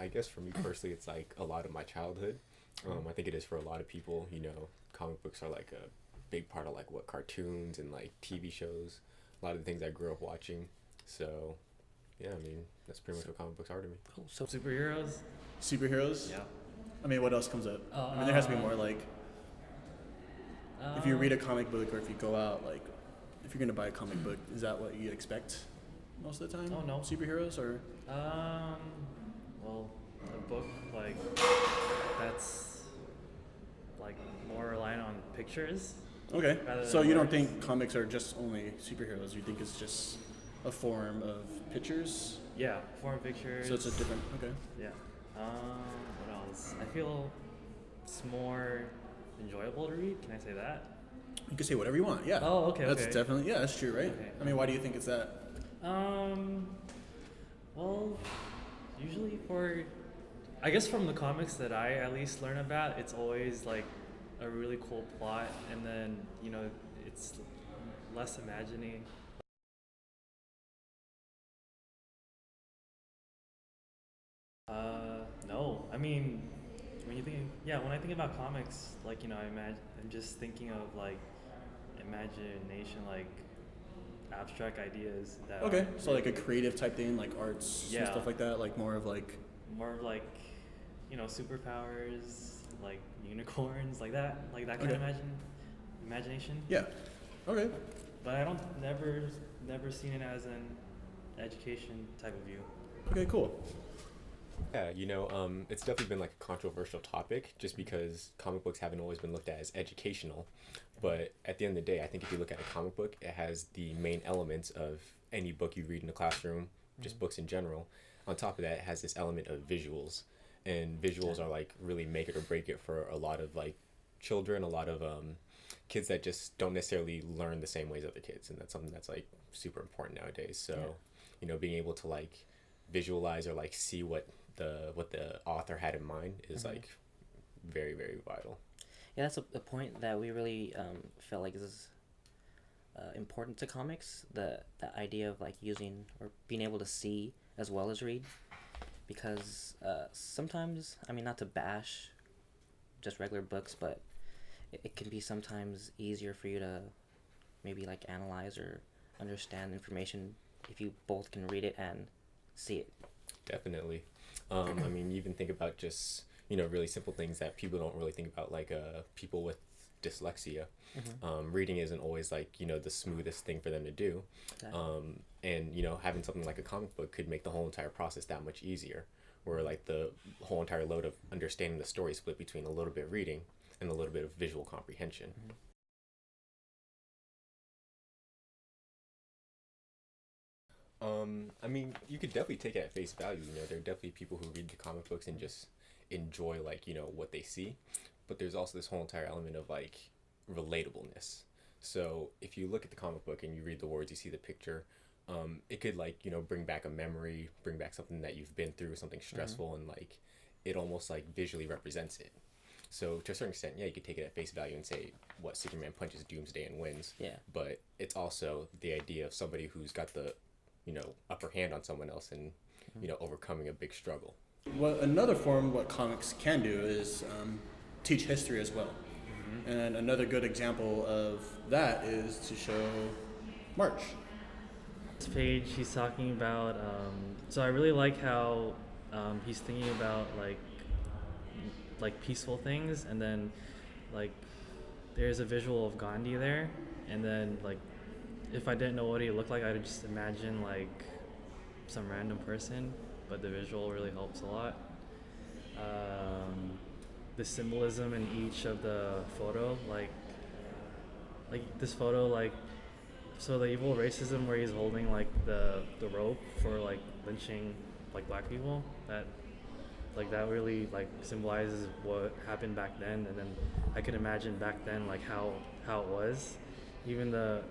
guess for me personally, it's like a lot of my childhood. I think it is for a lot of people. Comic books are like a big part of like what cartoons and like TV shows, a lot of the things I grew up watching. So, yeah, I mean, that's pretty much what comic books are to me. Cool. So superheroes. Superheroes? Yeah. I mean, what else comes up? I mean, there has to be more like, if you read a comic book or if you go out, like, if you're going to buy a comic book, is that what you expect most of the time? Oh, no. Superheroes or? Well, a book like that's like more reliant on pictures. Okay. Rather So than you don't words. think comics are just only superheroes? You think it's just a form of pictures? Yeah, foreign pictures. So it's a different, okay. Yeah. What else? I feel it's more enjoyable to read. Can I say that? You can say whatever you want, yeah. Oh, okay, That's okay. definitely, yeah, that's true, right? Okay. I mean, why do you think it's that? Well, usually I guess from the comics that I at least learn about, it's always like a really cool plot, and then it's less imagining. No, I mean, when I think about comics, like I'm just thinking of like imagination, like abstract ideas that Okay, are so like a really creative type thing, like arts and Yeah. stuff like that, like more of like, more of like superpowers, like unicorns, like that kind of Okay. imagination. yeah. Okay. But I don't never seen it as an education type of view. Okay, cool. Yeah, it's definitely been like a controversial topic just because comic books haven't always been looked at as educational. But at the end of the day, I think if you look at a comic book, it has the main elements of any book you read in the classroom, just books in general. On top of that, it has this element of visuals. And visuals are like really make it or break it for a lot of like children, a lot of kids that just don't necessarily learn the same ways other kids. And that's something that's like super important nowadays. So, being able to like visualize or like see what the author had in mind is like very, very vital. Yeah, that's a point that we really felt like is important to comics. The idea of like using or being able to see as well as read, because sometimes, I mean, not to bash just regular books, but it can be sometimes easier for you to maybe like analyze or understand information if you both can read it and see it. Definitely. I mean, you even think about just, really simple things that people don't really think about, like people with dyslexia. Reading isn't always like, the smoothest thing for them to do. Exactly. And, having something like a comic book could make the whole entire process that much easier, where like the whole entire load of understanding the story split between a little bit of reading and a little bit of visual comprehension. I mean, you could definitely take it at face value. There are definitely people who read the comic books and just enjoy like, what they see. But there's also this whole entire element of like relatableness. So if you look at the comic book and you read the words, you see the picture, it could like, bring back a memory, bring back something that you've been through, something stressful, and like it almost like visually represents it. So to a certain extent, yeah, you could take it at face value and say, what, Superman punches Doomsday and wins. Yeah. But it's also the idea of somebody who's got the, upper hand on someone else and, overcoming a big struggle. Well, another form what comics can do is teach history as well. And another good example of that is to show March. This page, he's talking about. So I really like how he's thinking about like peaceful things, and then like there's a visual of Gandhi there, and then like if I didn't know what he looked like, I'd just imagine like some random person, but the visual really helps a lot. The symbolism in each of the photo, like this photo, like so the evil racism where he's holding like the rope for like lynching like black people, that really like symbolizes what happened back then, and then I could imagine back then like how it was. Even the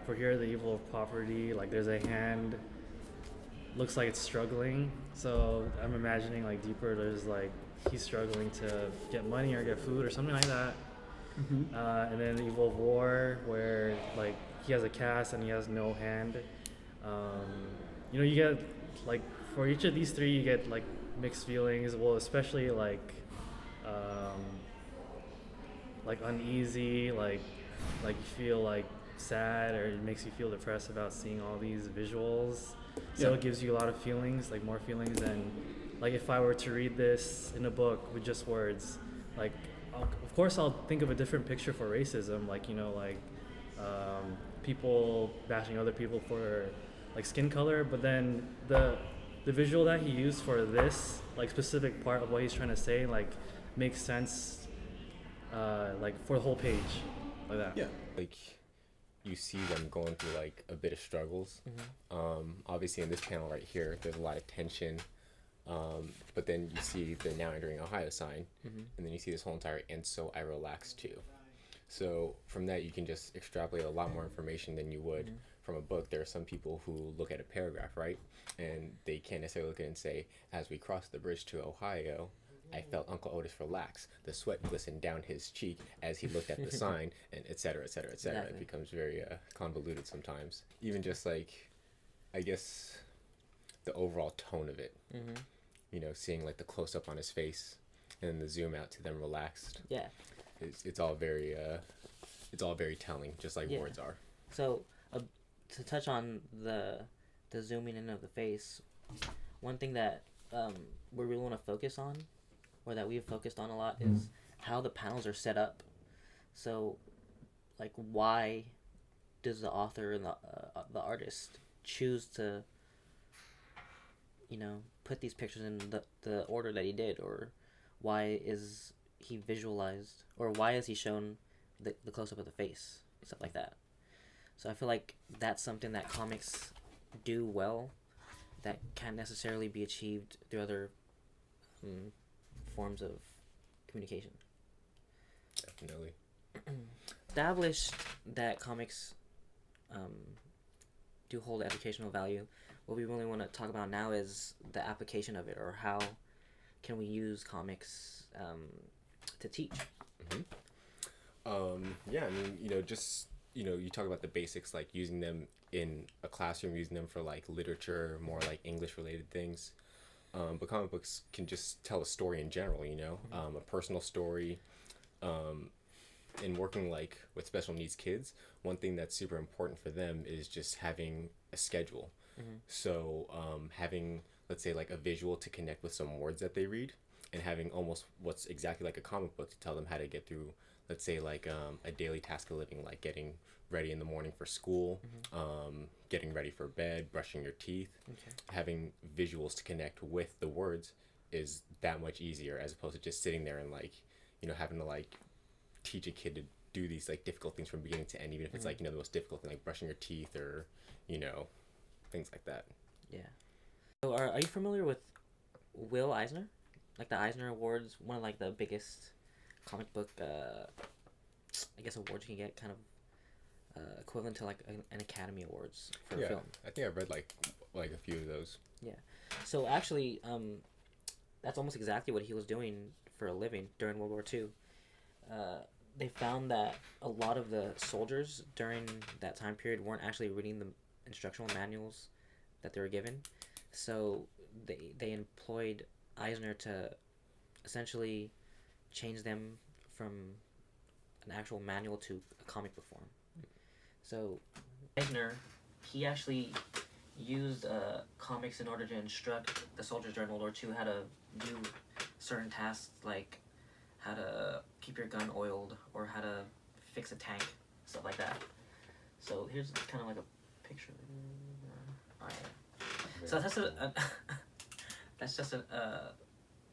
for here, the evil of poverty, like there's a hand, looks like it's struggling, so I'm imagining like deeper, there's like he's struggling to get money or get food or something like that. And then the evil of war, where like he has a cast and he has no hand. You get like for each of these three, you get like mixed feelings. Well, especially um, like uneasy, like you feel like sad, or it makes you feel depressed about seeing all these visuals. So Yeah. it gives you a lot of feelings, like more feelings than like if I were to read this in a book with just words. Like, of course, I'll think of a different picture for racism, like people bashing other people for like skin color, but then the visual that he used for this like specific part of what he's trying to say like makes sense like for the whole page like that. Yeah. Like you see them going through like a bit of struggles. Obviously in this panel right here, there's a lot of tension. But then you see the now entering Ohio sign, and then you see this whole entire "and so I relax too." So from that, you can just extrapolate a lot more information than you would from a book. There are some people who look at a paragraph, right, and they can't necessarily look at it and say, "As we crossed the bridge to Ohio, I felt Uncle Otis relax. The sweat glistened down his cheek as he looked at the sign," and et cetera, et cetera, et cetera. Exactly. It becomes very convoluted sometimes. Even just like, I guess, the overall tone of it. You know, seeing like the close up on his face and then the zoom out to them relaxed. Yeah. It's all very telling, just like Yeah. words are. So to touch on the zooming in of the face, one thing that we really want to focus on, or that we've focused on a lot, is how the panels are set up. So, like, why does the author and the artist choose to, put these pictures in the order that he did, or why is he visualized, or why is he shown the close-up of the face, stuff like that. So I feel like that's something that comics do well that can't necessarily be achieved through other forms of communication. Definitely. Established that comics do hold educational value. What we really want to talk about now is the application of it, or how can we use comics to teach. Yeah, I mean, just, you talk about the basics, like using them in a classroom, using them for like literature, more like English related things. But comic books can just tell a story in general, a personal story. In working like with special needs kids, one thing that's super important for them is just having a schedule. So having, let's say, like a visual to connect with some words that they read, and having almost what's exactly like a comic book to tell them how to get through, let's say, like a daily task of living, like getting ready in the morning for school, getting ready for bed, brushing your teeth. Having visuals to connect with the words is that much easier, as opposed to just sitting there and like, having to like teach a kid to do these like difficult things from beginning to end, even if it's like, the most difficult thing, like brushing your teeth, or things like that. Yeah. So are you familiar with Will Eisner? Like the Eisner Awards, one of like the biggest comic book, I guess, awards you can get, kind of equivalent to like an Academy Awards for a film. I think I've read like a few of those. Yeah. So actually, that's almost exactly what he was doing for a living during World War II. They found that a lot of the soldiers during that time period weren't actually reading the instructional manuals that they were given. So they employed Eisner to essentially change them from an actual manual to a comic book form. So Eisner, he actually used comics in order to instruct the soldiers during World War II how to do certain tasks, like how to keep your gun oiled, or how to fix a tank, stuff like that. So here's kind of like a picture. Alright. So that's just a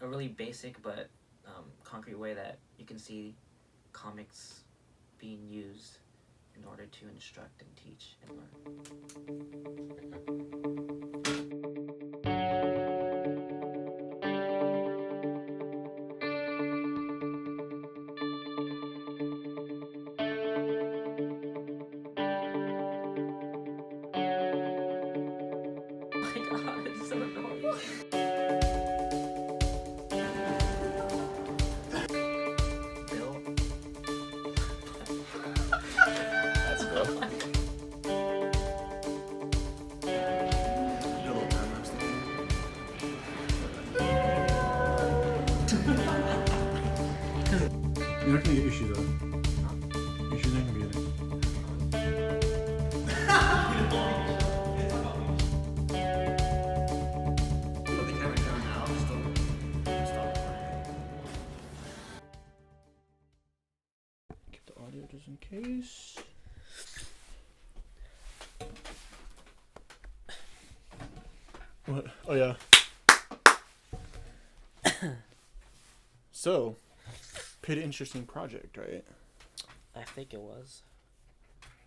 really basic but concrete way that you can see comics being used in order to instruct and teach and learn. Oh my god, it's so annoying. Bill. That's rough. Do a little time lapse thing. Nice. What? Oh yeah. So, pretty interesting project, right? I think it was.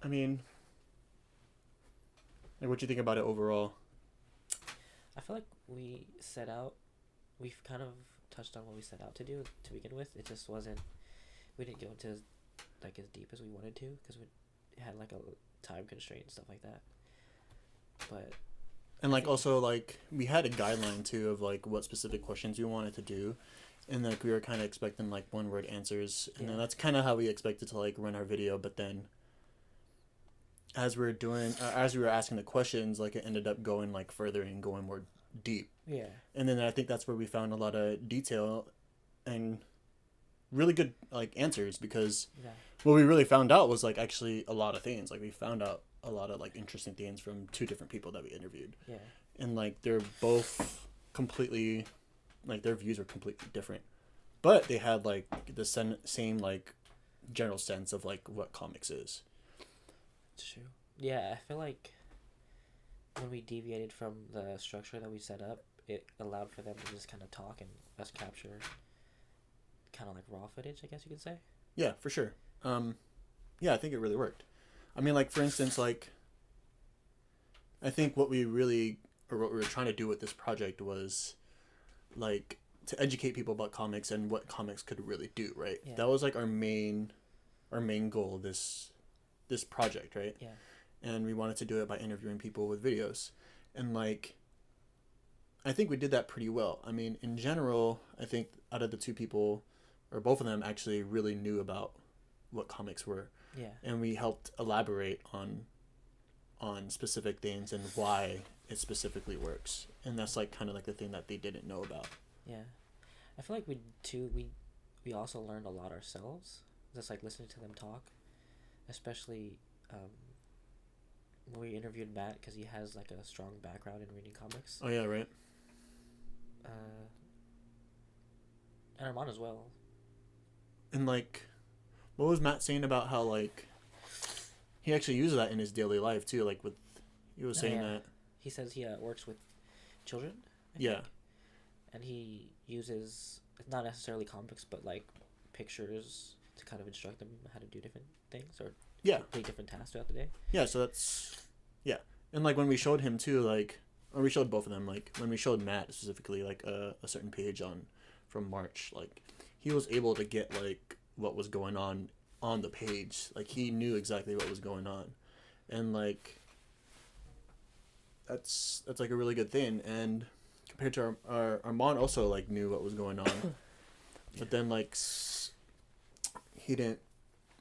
I mean, like, what do you think about it overall? I feel like we've kind of touched on what we set out to do to begin with. It just wasn't, we didn't go into like as deep as we wanted to because we had like a time constraint and stuff like that. But And like also like we had a guideline too of like what specific questions we wanted to do, and like we were kind of expecting like 1-word answers, and then that's kind of how we expected to like run our video. But then as we were asking the questions, like it ended up going like further and going more deep. yeah, And then I think that's where we found a lot of detail and really good like answers, because yeah, what we really found out was like actually a lot of things. Like we found out a lot of like interesting things from 2 different people that we interviewed, yeah, and like they're both completely, like their views were completely different, but they had like the same like general sense of like what comics is. it's true. Yeah, I feel like when we deviated from the structure that we set up, it allowed for them to just kind of talk and us capture kind of like raw footage, I guess you could say. Yeah, for sure. Yeah, I think it really worked. I mean, like for instance, like I think what we were trying to do with this project was like to educate people about comics and what comics could really do, right? Yeah. That was like our main goal of this project, right? Yeah. And we wanted to do it by interviewing people with videos. And like I think we did that pretty well. I mean, in general, I think out of the 2 people, or both of them actually really knew about what comics were. Yeah. And we helped elaborate on specific things and why it specifically works. And that's like kind of like the thing that they didn't know about. Yeah. I feel like we also learned a lot ourselves, just like listening to them talk, especially when we interviewed Matt, because he has like a strong background in reading comics. Oh yeah, right. And Armand as well. And like, what was Matt saying about how like he actually uses that in his daily life too? Like he was saying that he says he works with children. I yeah. think. And he uses not necessarily comics, but like pictures to kind of instruct them how to do different things or complete different tasks throughout the day. Yeah, so that's and like when we showed him too, like, or we showed both of them, like when we showed Matt specifically like a certain page from March, like he was able to get like what was going on the page. Like he knew exactly what was going on, and like that's like a really good thing. And compared to our Armand also like knew what was going on, but then like he didn't,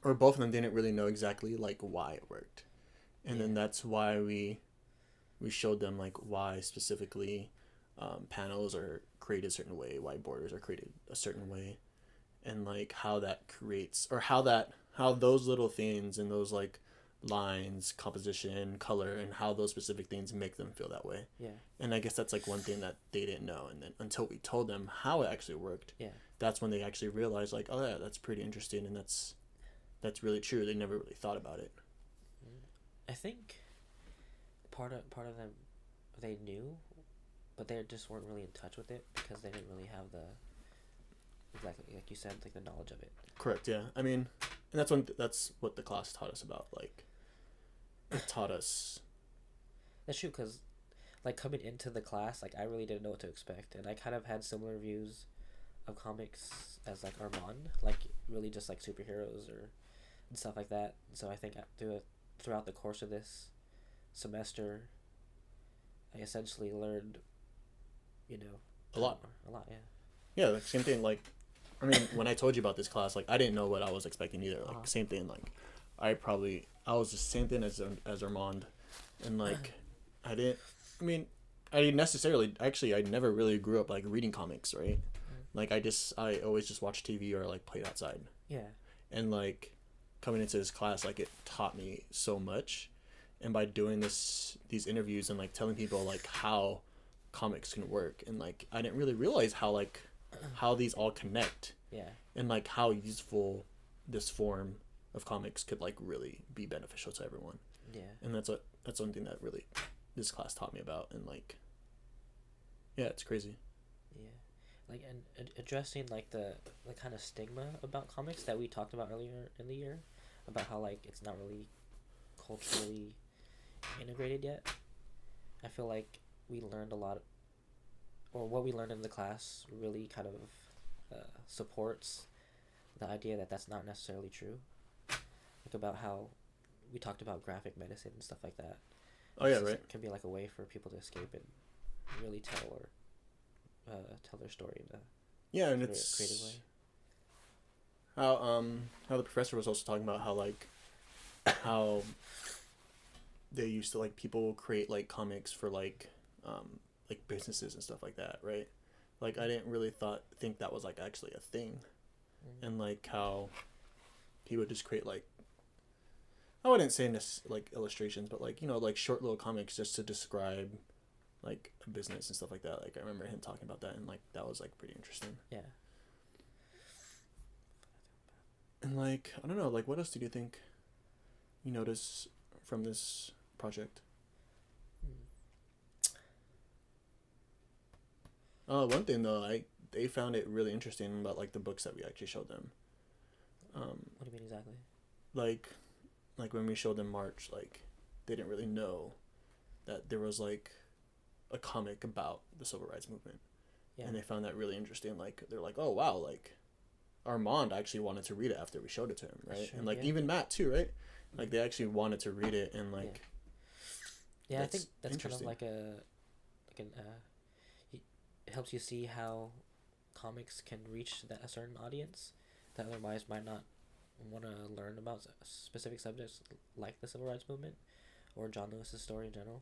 or both of them didn't really know exactly like why it worked. And then that's why we showed them like why specifically panels are created a certain way, why borders are created a certain way, and like how that creates, or how those little things and those like lines, composition, color, and how those specific things make them feel that way. Yeah. And I guess that's like one thing that they didn't know, and then until we told them how it actually worked, that's when they actually realized like, oh yeah, that's pretty interesting, and that's really true. They never really thought about it. I think part of them, they knew, but they just weren't really in touch with it because they didn't really have exactly like you said, like the knowledge of it. Correct. Yeah. I mean, and that's what the class taught us about. Like, it taught us. That's true, because like coming into the class, like I really didn't know what to expect, and I kind of had similar views of comics as like Armand, like really just like superheroes and stuff like that. So I think throughout the course of this semester, I essentially learned, a lot. Yeah. Yeah, like same thing. Like, I mean, when I told you about this class, like I didn't know what I was expecting either. Like same thing. Like, I was the same thing as Armand, and like I never really grew up like reading comics, right? Like I always just watched TV or like played outside. Yeah. And like coming into this class, like it taught me so much, and by doing these interviews and like telling people like how comics can work, and like I didn't really realize how these all connect. Yeah. And like how useful this form of comics could like really be beneficial to everyone. Yeah. And that's one thing that really this class taught me about. And like, yeah, it's crazy. Yeah. Like, and addressing like the kind of stigma about comics that we talked about earlier in the year, about how like it's not really culturally integrated yet. I feel like we learned a lot, or what we learned in the class really kind of supports the idea that that's not necessarily true. Like about how we talked about graphic medicine and stuff like that. Oh yeah, right. It can be like a way for people to escape and really tell their story in a Yeah, and creative it's way. how the professor was also talking about how like how they used to like people create like comics for like businesses and stuff like that, right? Like I didn't really think that was like actually a thing. And like how he would just create like, I wouldn't say like illustrations, but like, you know, like short little comics just to describe like a business and stuff like that. Like I remember him talking about that, and like that was like pretty interesting. Yeah. And like I don't know, like what else did you think you notice from this project? One thing though, they found it really interesting about like the books that we actually showed them. What do you mean exactly? Like when we showed them March, like they didn't really know that there was like a comic about the civil rights movement. Yeah. And they found that really interesting. Like they're like, oh wow, like Armand actually wanted to read it after we showed it to him, right? Sure, and like yeah. even Matt too, right? Like they actually wanted to read it, and like Yeah, I think that's kind of interesting. like it helps you see how comics can reach a certain audience that otherwise might not want to learn about specific subjects like the civil rights movement or John Lewis's story in general.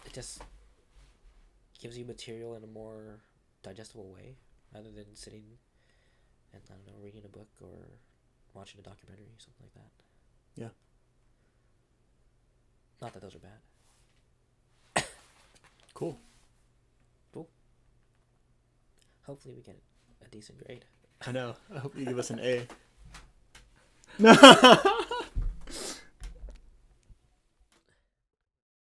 It just gives you material in a more digestible way rather than sitting and, I don't know, reading a book or watching a documentary or something like that. Yeah. Not that those are bad. Cool. Hopefully we get a decent grade. I know. I hope you give us an A.